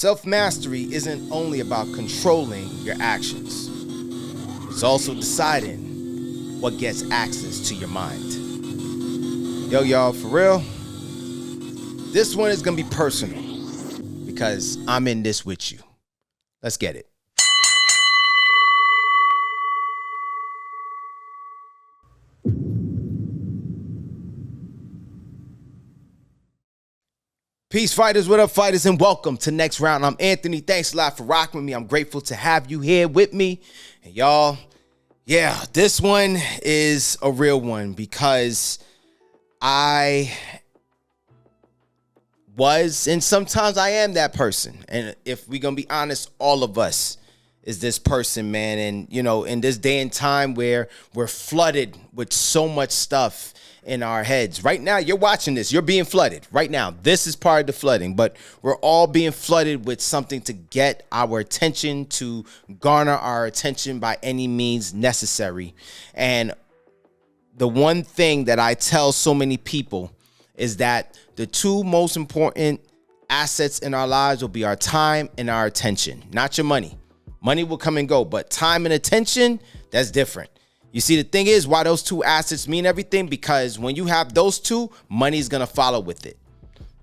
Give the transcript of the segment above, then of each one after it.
Self-mastery isn't only about controlling your actions. It's also deciding what gets access to your mind. Yo, y'all, for real, this one is going to be personal because I'm in this with you. Let's get it. Peace, fighters. What up, fighters? And welcome to Next Round. I'm Anthony. Thanks a lot for rocking with me. I'm grateful to have you here with me. And y'all, yeah, this one is a real one because I was, and sometimes I am that person. And if we're going to be honest, all of us is this person, man. And, you know, in this day and time where we're flooded with so much stuff in our heads. Right now, you're watching this. You're being flooded right now. This is part of the flooding, but we're all being flooded with something to get our attention, to garner our attention by any means necessary. And the one thing that I tell so many people is that the two most important assets in our lives will be our time and our attention, not your money. Money will come and go, but time and attention, that's different. You see, the thing is why those two assets mean everything, because when you have those two, money's going to follow with it.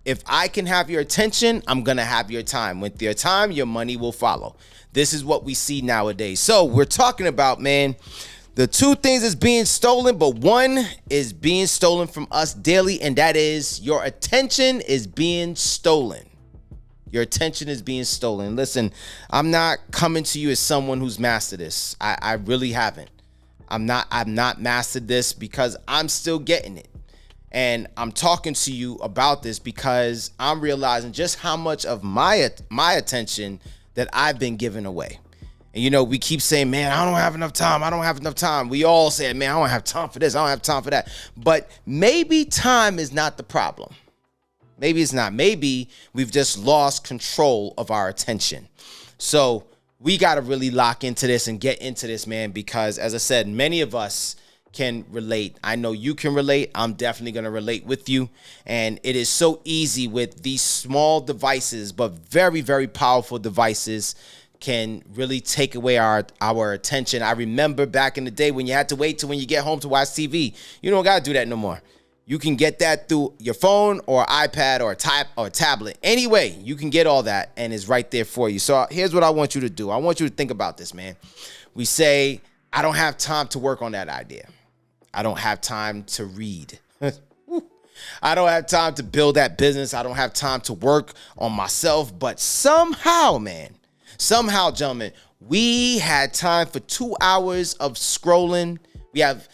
If I can have your attention, I'm going to have your time. With your time, your money will follow. This is what we see nowadays. So we're talking about, man, the two things is being stolen, but one is being stolen from us daily, and that is your attention is being stolen. Your attention is being stolen. Listen, I'm not coming to you as someone who's mastered this. I really haven't. I've not mastered this because I'm still getting it. And I'm talking to you about this because I'm realizing just how much of my attention that I've been giving away. And, you know, we keep saying, man, I don't have enough time. I don't have enough time. We all say, man, I don't have time for this. I don't have time for that. But maybe time is not the problem. Maybe it's not. Maybe we've just lost control of our attention. So we got to really lock into this and get into this, man, because as I said, many of us can relate. I know you can relate. I'm definitely going to relate with you. And it is so easy with these small devices, but very, very powerful devices can really take away our attention. I remember back in the day when you had to wait till when you get home to watch TV. You don't got to do that no more. You can get that through your phone or iPad or tablet. Anyway, you can get all that and it's right there for you. So here's what I want you to do. I want you to think about this, man. We say, I don't have time to work on that idea. I don't have time to read. I don't have time to build that business. I don't have time to work on myself. But somehow, man, gentlemen, we had time for 2 hours of scrolling. We have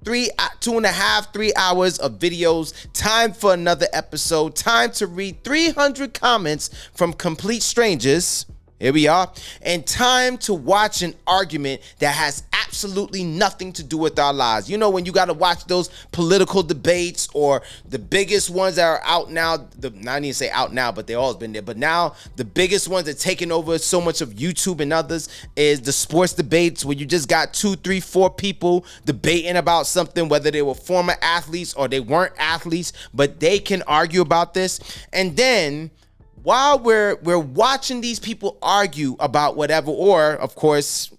2.5, 3 hours of videos, time for another episode, time to read 300 comments from complete strangers. Here we are. And time to watch an argument that has absolutely nothing to do with our lives. You know, when you got to watch those political debates or the biggest ones that are out now, I need to say out now, but they always been there. But now the biggest ones that are taking over so much of YouTube and others is the sports debates where you just got 2, 3, 4 people debating about something, whether they were former athletes or they weren't athletes, but they can argue about this. And then while we're watching these people argue about whatever, or of course,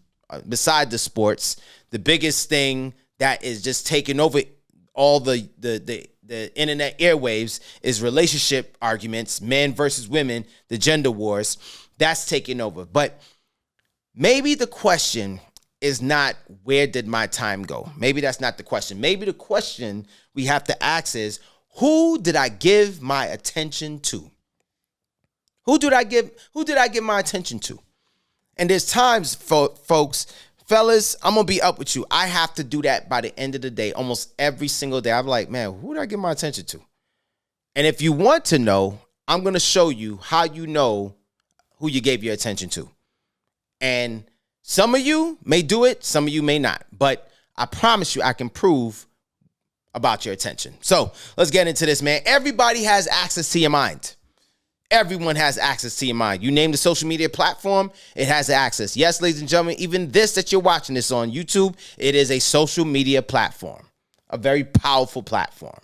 beside the sports, the biggest thing that is just taking over all the internet airwaves is relationship arguments, men versus women, the gender wars. That's taking over. But maybe the question is not, where did my time go? Maybe that's not the question. Maybe the question we have to ask is, who did I give my attention to? Who did I give my attention to? And there's times, folks, fellas, I'm going to be up with you. I have to do that by the end of the day, almost every single day. I'm like, man, who did I give my attention to? And if you want to know, I'm going to show you how you know who you gave your attention to. And some of you may do it, some of you may not. But I promise you, I can prove about your attention. So let's get into this, man. Everybody has access to your mind. Everyone has access to your mind. You name the social media platform, it has access. Yes, ladies and gentlemen, even this that you're watching this on YouTube, it is a social media platform, a very powerful platform.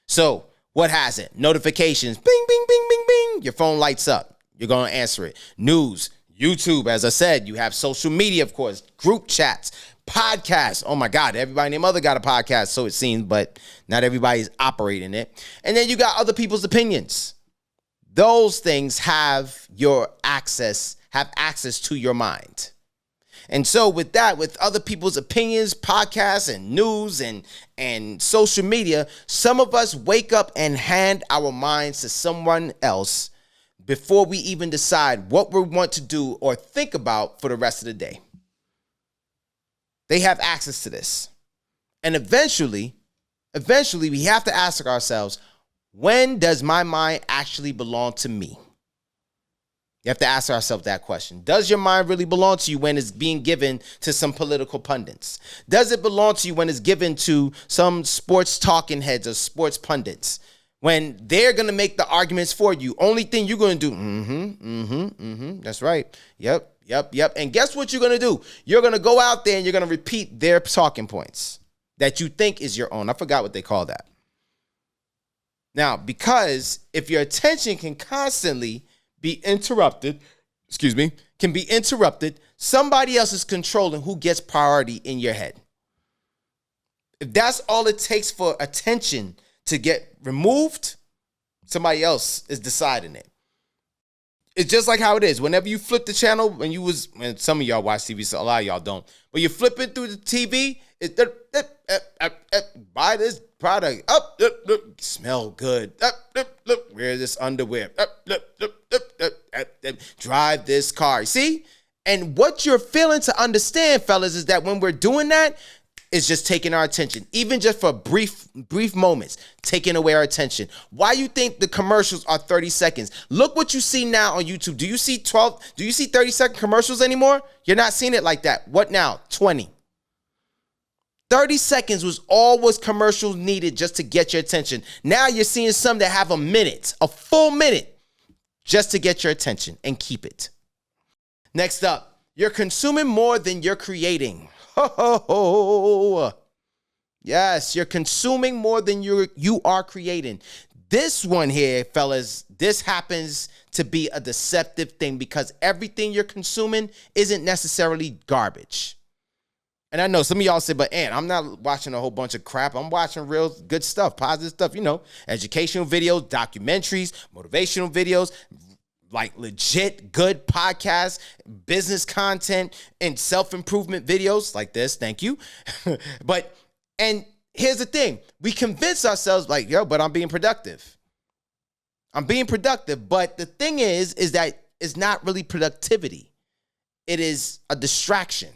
So what has it? Notifications, bing, bing, bing, bing, bing. Your phone lights up. You're going to answer it. News, YouTube, as I said, you have social media, of course, group chats, podcasts. Oh my God, everybody and their mother got a podcast, so it seems, but not everybody's operating it. And then you got other people's opinions. Those things have access to your mind. And so with that, with other people's opinions, podcasts and news and social media, some of us wake up and hand our minds to someone else before we even decide what we want to do or think about for the rest of the day. They have access to this. And eventually we have to ask ourselves, when does my mind actually belong to me? You have to ask ourselves that question. Does your mind really belong to you when it's being given to some political pundits? Does it belong to you when it's given to some sports talking heads or sports pundits? When they're going to make the arguments for you, only thing you're going to do, that's right. Yep. And guess what you're going to do? You're going to go out there and you're going to repeat their talking points that you think is your own. I forgot what they call that. Now, because if your attention can constantly be interrupted, somebody else is controlling who gets priority in your head. If that's all it takes for attention to get removed, somebody else is deciding it. It's just like how it is. Whenever you flip the channel, when some of y'all watch TV, so a lot of y'all don't. When you're flipping through the TV, buy this product. Smell good. Wear this underwear. Drive this car. See? And what you're failing to understand, fellas, is that when we're doing that, it's just taking our attention, even just for brief moments, taking away our attention. Why you think the commercials are 30 seconds? Look what you see now on YouTube. Do you see 30-second commercials anymore? You're not seeing it like that. What now? 20. 30 seconds was all was commercials needed just to get your attention. Now you're seeing some that have a full minute, just to get your attention and keep it. Next up, you're consuming more than you're creating. Yes, you're consuming more than you are creating. This one here, fellas, this happens to be a deceptive thing because everything you're consuming isn't necessarily garbage. And I know some of y'all say, but Ant, I'm not watching a whole bunch of crap. I'm watching real good stuff, positive stuff, educational videos, documentaries, motivational videos, like legit good podcasts, business content, and self-improvement videos like this. Thank you. And here's the thing. We convince ourselves like, but I'm being productive. I'm being productive. But the thing is that it's not really productivity. It is a distraction.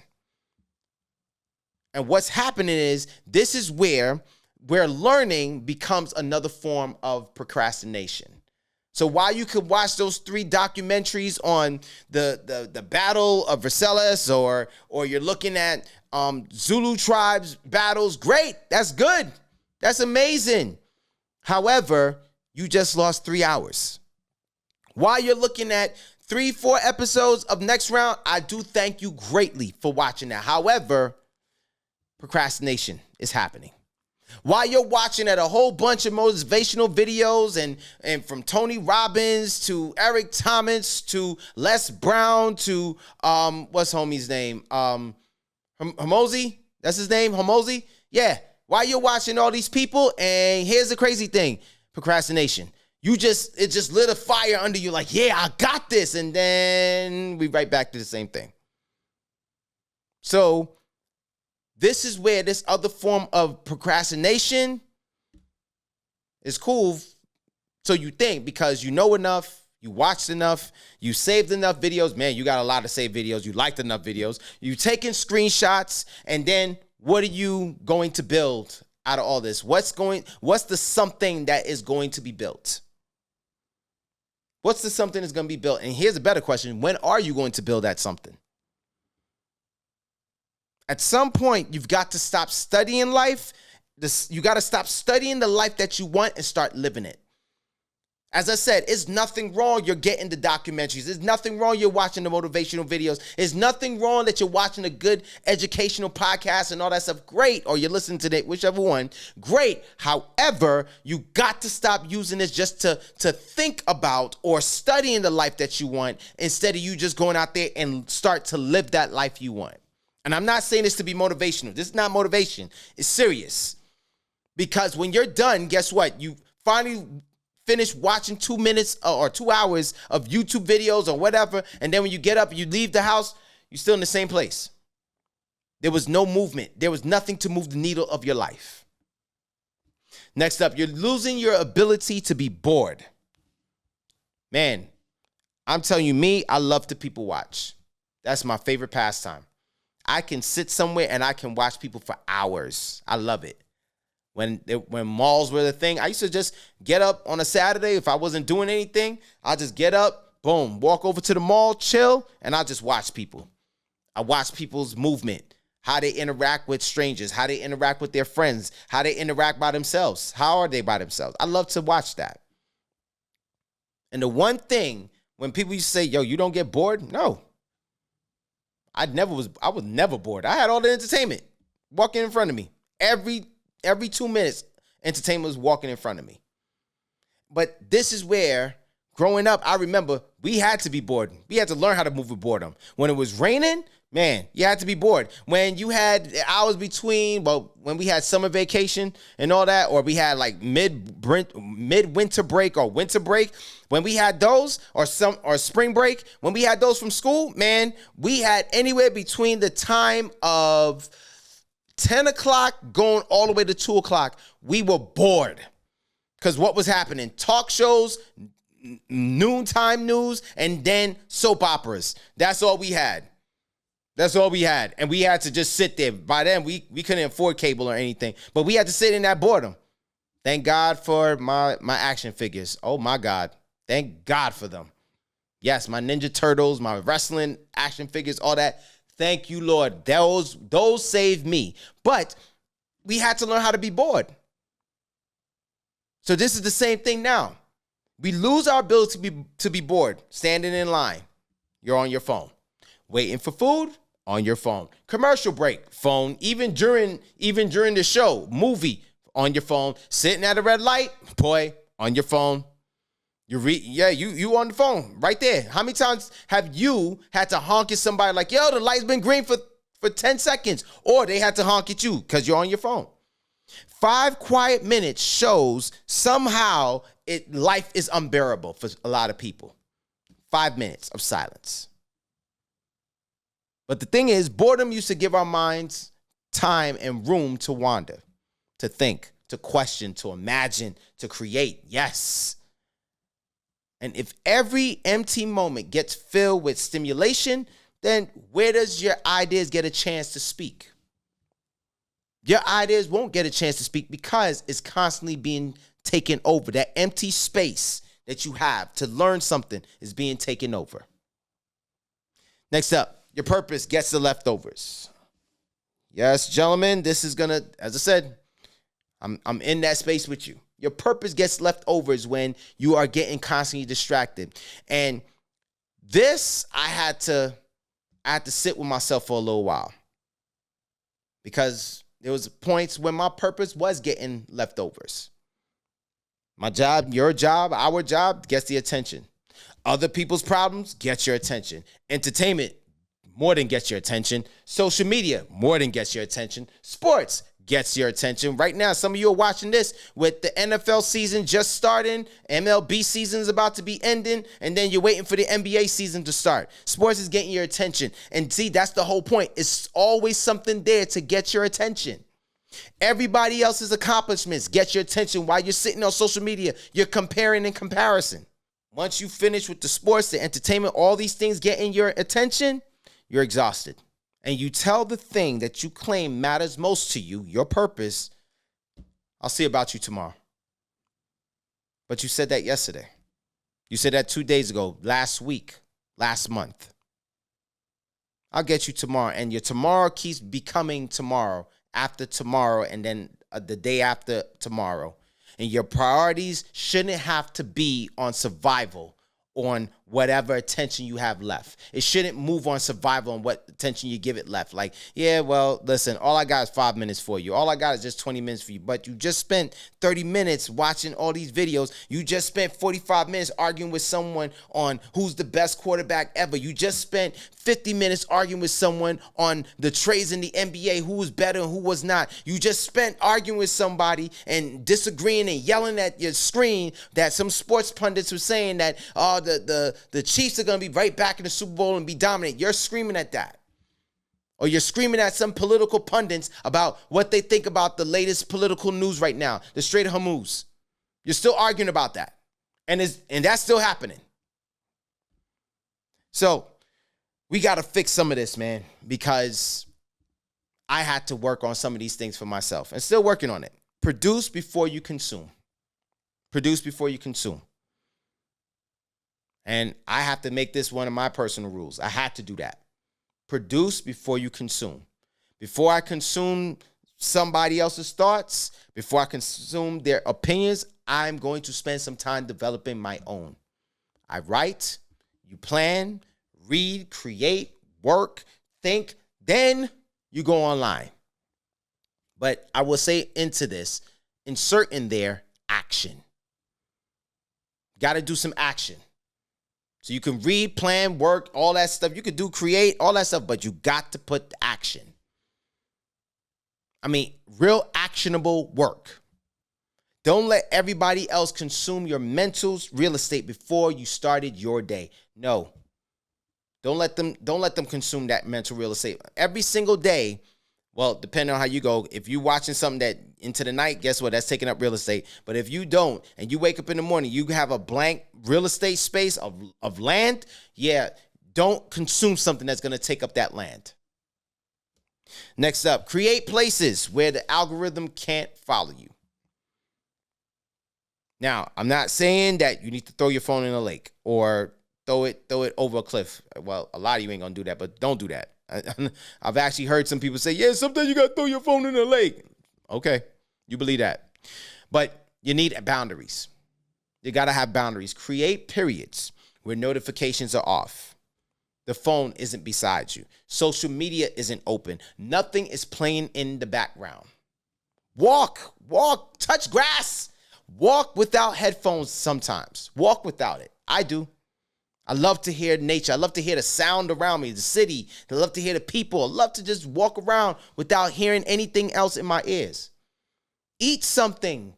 And what's happening is this is where learning becomes another form of procrastination. So while you could watch those 3 documentaries on the Battle of Versailles or you're looking at Zulu tribes battles, great, that's good. That's amazing. However, you just lost 3 hours. While you're looking at 3-4 episodes of Next Round, I do thank you greatly for watching that. However, procrastination is happening. While you're watching at a whole bunch of motivational videos and from Tony Robbins to Eric Thomas to Les Brown to what's homie's name? Hormozi? That's his name? Hormozi? Yeah. While you're watching all these people, and here's the crazy thing, procrastination. It just lit a fire under you like, yeah, I got this. And then we right back to the same thing. So this is where this other form of procrastination is cool. So you think because you know enough, you watched enough, you saved enough videos. Man, you got a lot of saved videos. You liked enough videos. You taking screenshots. And then what are you going to build out of all this? What's the something that is going to be built? What's the something that's going to be built? And here's a better question. When are you going to build that something? At some point, you've got to stop studying life. You got to stop studying the life that you want and start living it. As I said, it's nothing wrong you're getting the documentaries. There's nothing wrong you're watching the motivational videos. There's nothing wrong that you're watching a good educational podcast and all that stuff. Great. Or you're listening to that, whichever one. Great. However, you got to stop using this just to think about or studying the life that you want instead of you just going out there and start to live that life you want. And I'm not saying this to be motivational. This is not motivation. It's serious. Because when you're done, guess what? You finally finish watching 2 minutes or 2 hours of YouTube videos or whatever, and then when you get up, you leave the house, you're still in the same place. There was no movement. There was nothing to move the needle of your life. Next up, you're losing your ability to be bored. Man, I'm telling you, I love to people watch. That's my favorite pastime. I can sit somewhere and I can watch people for hours. I love it. When malls were the thing, I used to just get up on a Saturday. If I wasn't doing anything, I'll just get up, boom, walk over to the mall, chill, and I'll just watch people. I watch people's movement, how they interact with strangers, how they interact with their friends, how they interact by themselves. How are they by themselves? I love to watch that. And the one thing, when people used to say, yo, you don't get bored? No. I was never bored. I had all the entertainment walking in front of me. Every 2 minutes, entertainment was walking in front of me. But this is where, growing up, I remember we had to be bored. We had to learn how to move with boredom. When it was raining, man, you had to be bored. When you had hours between, when we had summer vacation and all that, or we had like mid-winter break or winter break, when we had those, or spring break, when we had those from school, man, we had anywhere between the time of 10 o'clock going all the way to 2 o'clock, we were bored. Because what was happening? Talk shows, noontime news, and then soap operas. That's all we had. That's all we had. And we had to just sit there. By then, we couldn't afford cable or anything. But we had to sit in that boredom. Thank God for my action figures. Oh, my God. Thank God for them. Yes, my Ninja Turtles, my wrestling action figures, all that. Thank you, Lord. Those saved me. But we had to learn how to be bored. So this is the same thing now. We lose our ability to be bored. Standing in line, you're on your phone. Waiting for food, on your phone. Commercial break, phone. Even during the show, movie, on your phone. Sitting at a red light, boy, on your phone. You on the phone right there. How many times have you had to honk at somebody like, yo, the light's been green for 10 seconds, or they had to honk at you because you're on your phone? 5 quiet minutes shows somehow life is unbearable for a lot of people. 5 minutes of silence. But the thing is, boredom used to give our minds time and room to wander, to think, to question, to imagine, to create. Yes. And if every empty moment gets filled with stimulation, then where does your ideas get a chance to speak? Your ideas won't get a chance to speak because it's constantly being taken over. That empty space that you have to learn something is being taken over. Next up, your purpose gets the leftovers. Yes, gentlemen, this is going to, as I said, I'm in that space with you. Your purpose gets leftovers when you are getting constantly distracted. And this, I had to sit with myself for a little while. Because there was points when my purpose was getting leftovers. My job, your job, our job gets the attention. Other people's problems get your attention. Entertainment, more than gets your attention. Social media, more than gets your attention. Sports gets your attention. Right now, some of you are watching this with the NFL season just starting, MLB season is about to be ending, and then you're waiting for the NBA season to start. Sports is getting your attention. And see, that's the whole point. It's always something there to get your attention. Everybody else's accomplishments get your attention while you're sitting on social media. You're comparing and comparison. Once you finish with the sports, the entertainment, all these things getting your attention, you're exhausted. And you tell the thing that you claim matters most to you, your purpose, I'll see about you tomorrow. But you said that yesterday. You said that 2 days ago, last week, last month. I'll get you tomorrow. And your tomorrow keeps becoming tomorrow, after tomorrow, and then the day after tomorrow. And your priorities shouldn't have to be on survival, on whatever attention you have left. It shouldn't move on survival and what attention you give it left. Like, yeah, well, listen, all I got is 5 minutes for you. All I got is just 20 minutes for you. But you just spent 30 minutes watching all these videos. You just spent 45 minutes arguing with someone on who's the best quarterback ever. You just spent 50 minutes arguing with someone on the trades in the NBA, who was better and who was not. You just spent arguing with somebody and disagreeing and yelling at your screen that some sports pundits were saying that, the Chiefs are going to be right back in the Super Bowl and be dominant. You're screaming at that. Or you're screaming at some political pundits about what they think about the latest political news right now, the Strait of Hormuz. You're still arguing about that. And that's still happening. So we got to fix some of this, man, because I had to work on some of these things for myself and still working on it. Produce before you consume. Produce before you consume. And I have to make this one of my personal rules. I had to do that. Produce before you consume. Before I consume somebody else's thoughts, before I consume their opinions, I'm going to spend some time developing my own. I write, you plan, read, create, work, think, then you go online. But I will say into this, insert in there action. Got to do some action. So you can read, plan, work, all that stuff. You can do, create, all that stuff, but you got to put action. I mean, real actionable work. Don't let everybody else consume your mental real estate before you started your day. No. Don't let them consume that mental real estate. Every single day, well, depending on how you go, if you're watching something that into the night, guess what? That's taking up real estate. But if you don't, and you wake up in the morning, you have a blank real estate space of land, yeah, don't consume something that's going to take up that land. Next up, create places where the algorithm can't follow you. Now, I'm not saying that you need to throw your phone in a lake or throw it over a cliff. Well, a lot of you ain't going to do that, but don't do that. I've actually heard some people say, yeah, sometimes you got to throw your phone in the lake. Okay, you believe that. But you need boundaries. You got to have boundaries. Create periods where notifications are off. The phone isn't beside you. Social media isn't open. Nothing is playing in the background. Walk, touch grass. Walk without headphones sometimes. Walk without it. I do. I love to hear nature. I love to hear the sound around me, the city. I love to hear the people. I love to just walk around without hearing anything else in my ears. Eat something.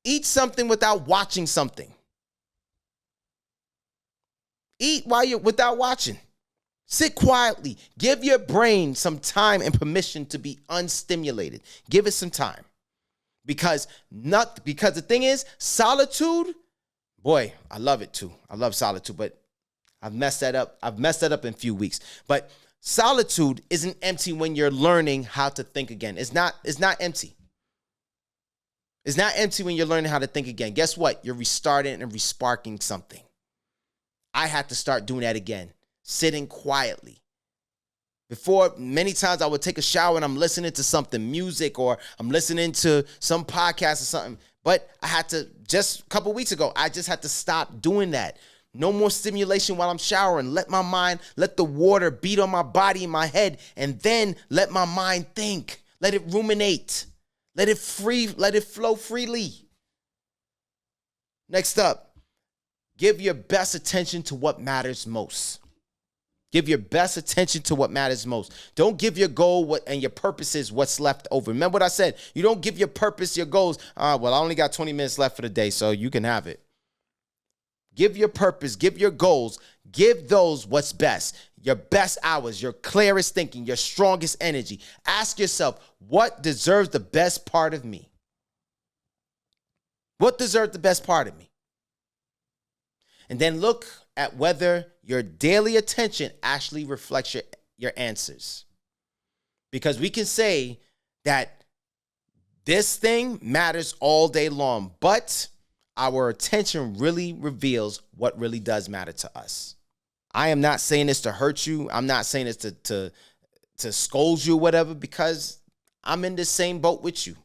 Eat something without watching something. Eat without watching. Sit quietly. Give your brain some time and permission to be unstimulated. Give it some time. Because the thing is, solitude, boy, I love it too. I love solitude, but I've messed that up. I've messed that up in a few weeks. But solitude isn't empty when you're learning how to think again. It's not empty. It's not empty when you're learning how to think again. Guess what? You're restarting and resparking something. I had to start doing that again, sitting quietly. Before, many times I would take a shower and I'm listening to something, music, or I'm listening to some podcast or something. But I had to, just a couple weeks ago, I just had to stop doing that. No more stimulation while I'm showering. Let my mind, let the water beat on my body and my head, and then let my mind think. Let it ruminate. Let it flow freely. Next up, give your best attention to what matters most. Give your best attention to what matters most. Don't give your goal and your purposes what's left over. Remember what I said? You don't give your purpose, your goals. Well, I only got 20 minutes left for the day, so you can have it. Give your purpose, give your goals, give those what's best. Your best hours, your clearest thinking, your strongest energy. Ask yourself, what deserves the best part of me? What deserves the best part of me? And then look at whether your daily attention actually reflects your answers. Because we can say that this thing matters all day long, but our attention really reveals what really does matter to us. I am not saying this to hurt you. I'm not saying this to scold you or whatever, because I'm in the same boat with you.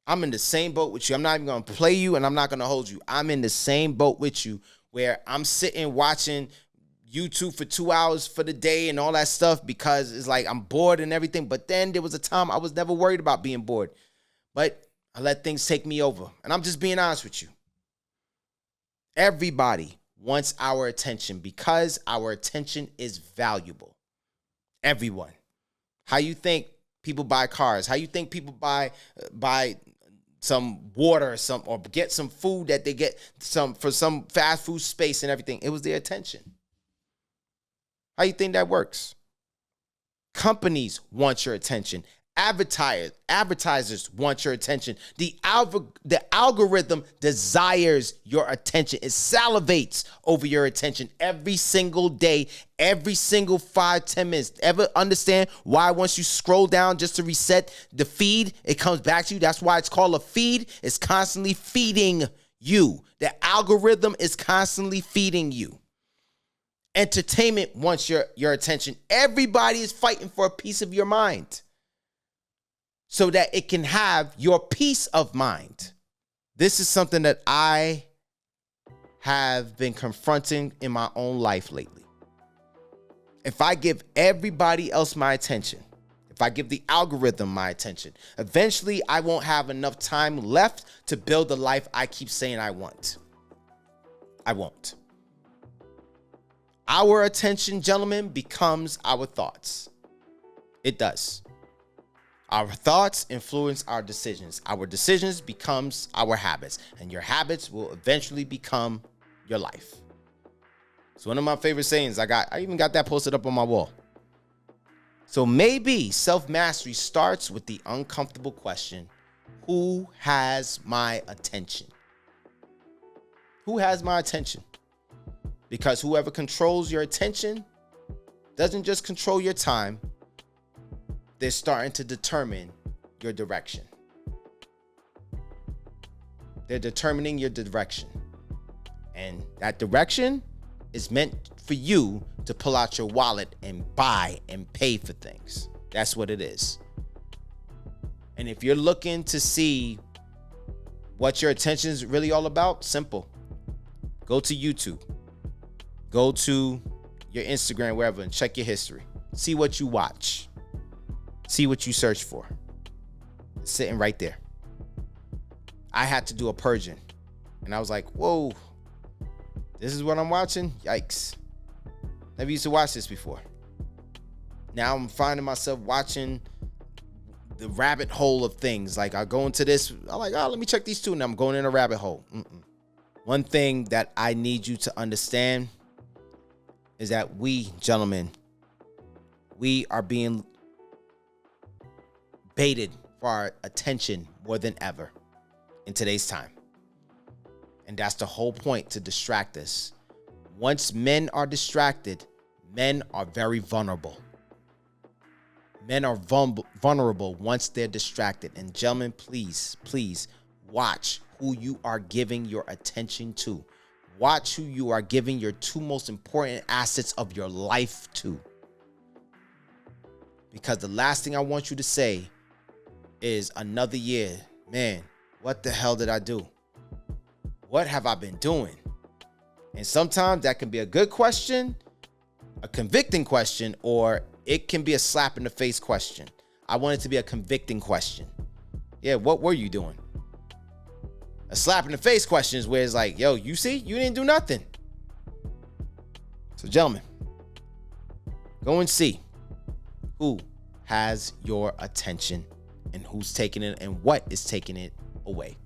I'm in the same boat with you. I'm not even going to play you and I'm not going to hold you. I'm in the same boat with you where I'm sitting watching YouTube for 2 hours for the day and all that stuff because it's like I'm bored and everything. But then there was a time I was never worried about being bored. But I let things take me over. And I'm just being honest with you. Everybody wants our attention because our attention is valuable. Everyone. How you think people buy cars? How you think people buy some water or get some food that they get for some fast food space and everything? It was their attention. How you think that works? Companies want your attention. Advertisers want your attention. The algorithm desires your attention. It salivates over your attention every single day, every single 5-10 minutes. Ever understand why once you scroll down just to reset the feed, it comes back to you? That's why it's called a feed. It's constantly feeding you. The algorithm is constantly feeding you. Entertainment wants your attention. Everybody is fighting for a piece of your mind, so that it can have your peace of mind. This is something that I have been confronting in my own life lately. If I give everybody else my attention, if I give the algorithm my attention, eventually I won't have enough time left to build the life I keep saying I want. I won't. Our attention, gentlemen, becomes our thoughts. It does. Our thoughts influence our decisions. Our decisions becomes our habits, and your habits will eventually become your life. It's one of my favorite sayings. I even got that posted up on my wall. So maybe self-mastery starts with the uncomfortable question, who has my attention? Who has my attention? Because whoever controls your attention doesn't just control your time, they're starting to determine your direction. They're determining your direction. And that direction is meant for you to pull out your wallet and buy and pay for things. That's what it is. And if you're looking to see what your attention is really all about, simple. Go to YouTube. Go to your Instagram, wherever, and check your history. See what you watch. See what you search for. It's sitting right there. I had to do a purging. And I was like, whoa, this is what I'm watching? Yikes. Never used to watch this before. Now I'm finding myself watching the rabbit hole of things. Like I go into this, I'm like, oh, let me check these two. And I'm going in a rabbit hole. One thing that I need you to understand is that we, gentlemen, we are being baited for our attention more than ever in today's time. And that's the whole point, to distract us. Once men are distracted, men are very vulnerable. Men are vulnerable once they're distracted. And gentlemen, please, please watch who you are giving your attention to. Watch who you are giving your two most important assets of your life to. Because the last thing I want you to say is another year. Man, what the hell did I do? What have I been doing? And sometimes that can be a good question, a convicting question, or it can be a slap in the face question. I want it to be a convicting question. Yeah, what were you doing? A slap in the face question is where it's like, yo, you see, you didn't do nothing. So gentlemen, go and see who has your attention and who's taking it and what is taking it away.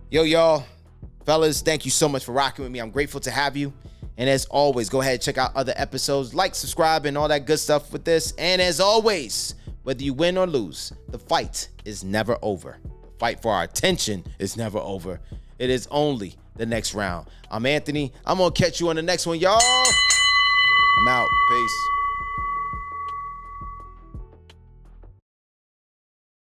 Yo, y'all, fellas, thank you so much for rocking with me. I'm grateful to have you. And as always, go ahead and check out other episodes, like, subscribe, and all that good stuff with this. And as always, whether you win or lose, the fight is never over. The fight for our attention is never over. It is only the next round. I'm Anthony. I'm going to catch you on the next one, y'all. I'm out. Peace.